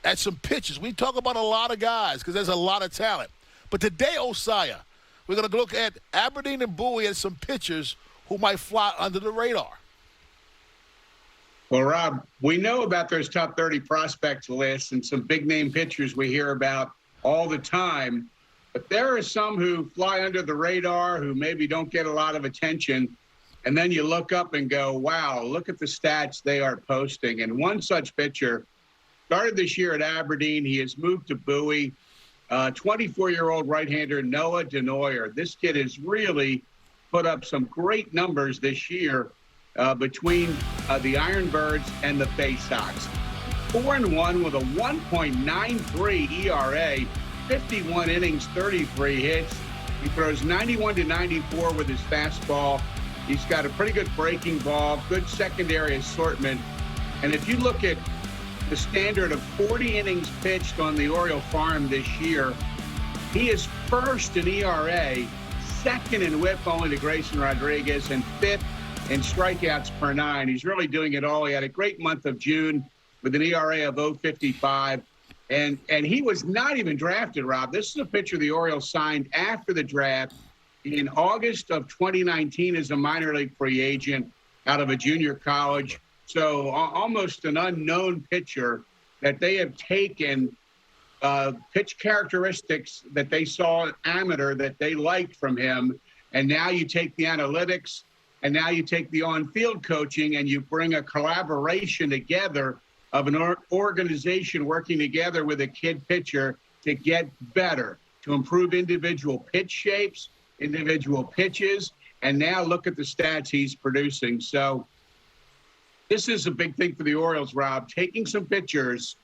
at some pitches. We talk about a lot of guys because there's a lot of talent. But today, Osaya, we're going to look at Aberdeen and Bowie as some pitchers who might fly under the radar. Well, Rob, we know about those top 30 prospects lists and some big-name pitchers we hear about all the time. But there are some who fly under the radar, who maybe don't get a lot of attention. And then you look up and go, wow, look at the stats they are posting. And one such pitcher started this year at Aberdeen. He has moved to Bowie. 24-year-old right-hander Noah Denoyer. This kid has really put up some great numbers this year between the Ironbirds and the Bay Sox. 4-1 with a 1.93 ERA, 51 innings, 33 hits. He throws 91 to 94 with his fastball. He's got a pretty good breaking ball, good secondary assortment. And if you look at the standard of 40 innings pitched on the Oriole farm this year, he is first in ERA, second in whip only to Grayson Rodriguez, and fifth in strikeouts per nine. He's really doing it all. He had a great month of June with an ERA of 0.55. And he was not even drafted, Rob. This is a pitcher the Orioles signed after the draft in August of 2019 as a minor league free agent out of a junior college. So almost an unknown pitcher that they have taken pitch characteristics that they saw amateur that they liked from him. And now you take the analytics and now you take the on-field coaching and you bring a collaboration together of an organization working together with a kid pitcher to get better, to improve individual pitch shapes, individual pitches, and now look at the stats he's producing. So this is a big thing for the Orioles, Rob, taking some pitchers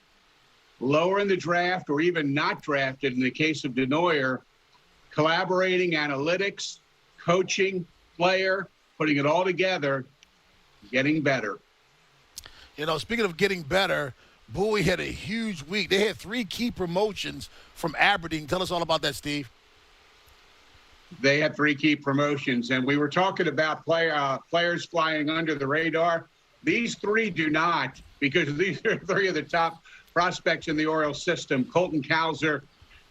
lower in the draft or even not drafted in the case of Denoyer, collaborating analytics, coaching, player, putting it all together, getting better. You know, speaking of getting better, Bowie had a huge week. They had 3 key promotions from Aberdeen. Tell us all about that, Steve. They had 3 key promotions, and we were talking about players flying under the radar. These 3 do not, because these are 3 of the top prospects in the Orioles system. Colton Cowser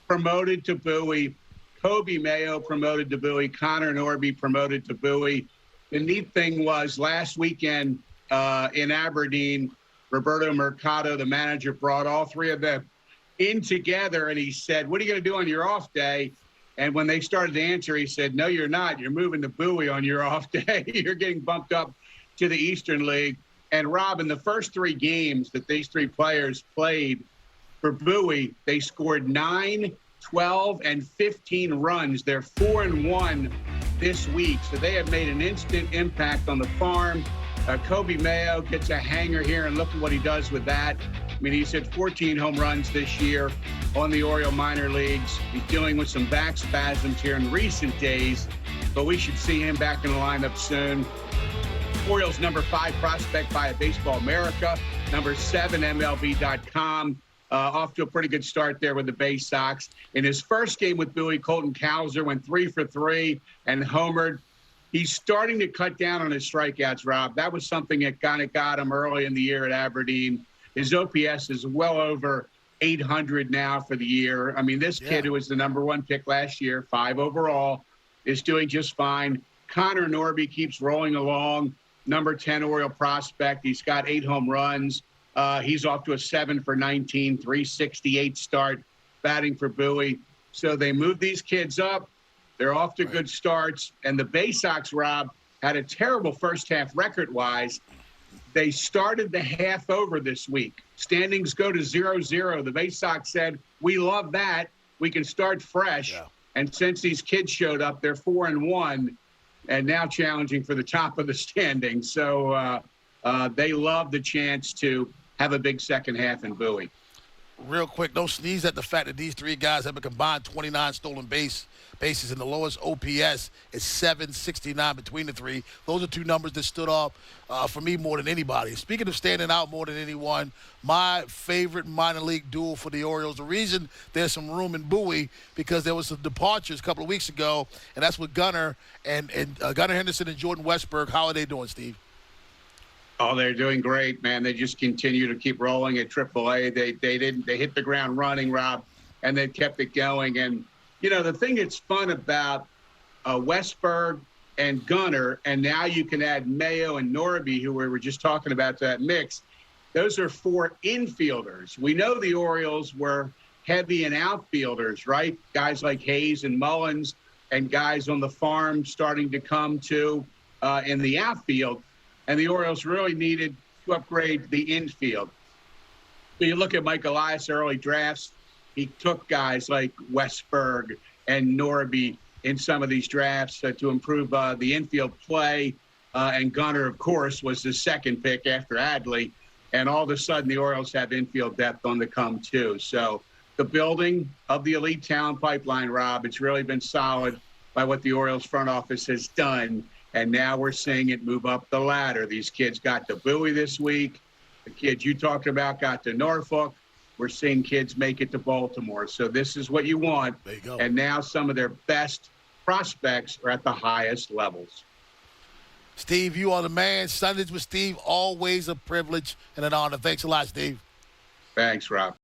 promoted to Bowie. Kobe Mayo promoted to Bowie. Connor Norby promoted to Bowie. The neat thing was last weekend in Aberdeen, Roberto Mercado, the manager, brought all 3 of them in together, and he said, what are you going to do on your off day? And when they started to answer, he said, no, you're not. You're moving to Bowie on your off day. You're getting bumped up to the Eastern League. And, Rob, in the first 3 games that these 3 players played for Bowie, they scored 9, 12, and 15 runs. They're 4-1 this week. So they have made an instant impact on the farm. Kobe Mayo gets a hanger here, and look at what he does with that. I mean, he's hit 14 home runs this year on the Oriole minor leagues. He's dealing with some back spasms here in recent days, but we should see him back in the lineup soon. Orioles number 5 prospect by Baseball America, number 7 MLB.com. Off to a pretty good start there with the Bay Sox. In his first game with Bowie, Colton Cowser went 3 for 3 and homered. He's starting to cut down on his strikeouts, Rob. That was something that kind of got him early in the year at Aberdeen. His OPS is well over 800 now for the year. I mean, this kid who was the number 1 pick last year, 5 overall, is doing just fine. Connor Norby keeps rolling along, number 10 Oriole prospect. He's got 8 home runs. He's off to a 7 for 19, 368 start, batting for Bowie. So they moved these kids up. They're off to good starts. And the Bay Sox, Rob, had a terrible first half record-wise. They started the half over this week. Standings go to 0-0. The Bay Sox said, we love that. We can start fresh. Yeah. And since these kids showed up, they're 4-1 and now challenging for the top of the standings. So they love the chance to have a big second half in Bowie. Real quick, don't sneeze at the fact that these 3 guys have a combined 29 stolen bases, and the lowest OPS is 769 between the 3. Those are 2 numbers that stood off for me more than anybody. Speaking of standing out more than anyone, my favorite minor league duel for the Orioles, the reason there's some room in Bowie, because there was some departures a couple of weeks ago, and that's with Gunnar and Gunnar Henderson and Jordan Westberg. How are they doing, Steve? Oh, they're doing great, man. They just continue to keep rolling at AAA. They hit the ground running, Rob, and they kept it going. And the thing that's fun about Westberg and Gunnar, and now you can add Mayo and Norby, who we were just talking about, that mix. Those are 4 infielders. We know the Orioles were heavy in outfielders, right? Guys like Hayes and Mullins, and guys on the farm starting to come to in the outfield. And the Orioles really needed to upgrade the infield. So you look at Mike Elias' early drafts, he took guys like Westberg and Norby in some of these drafts to improve the infield play. And Gunnar, of course, was the second pick after Adley. And all of a sudden, the Orioles have infield depth on the come, too. So the building of the elite talent pipeline, Rob, it's really been solid by what the Orioles front office has done. And now we're seeing it move up the ladder. These kids got to Bowie this week. The kids you talked about got to Norfolk. We're seeing kids make it to Baltimore. So this is what you want. There you go. And now some of their best prospects are at the highest levels. Steve, you are the man. Sundays with Steve, always a privilege and an honor. Thanks a lot, Steve. Thanks, Rob.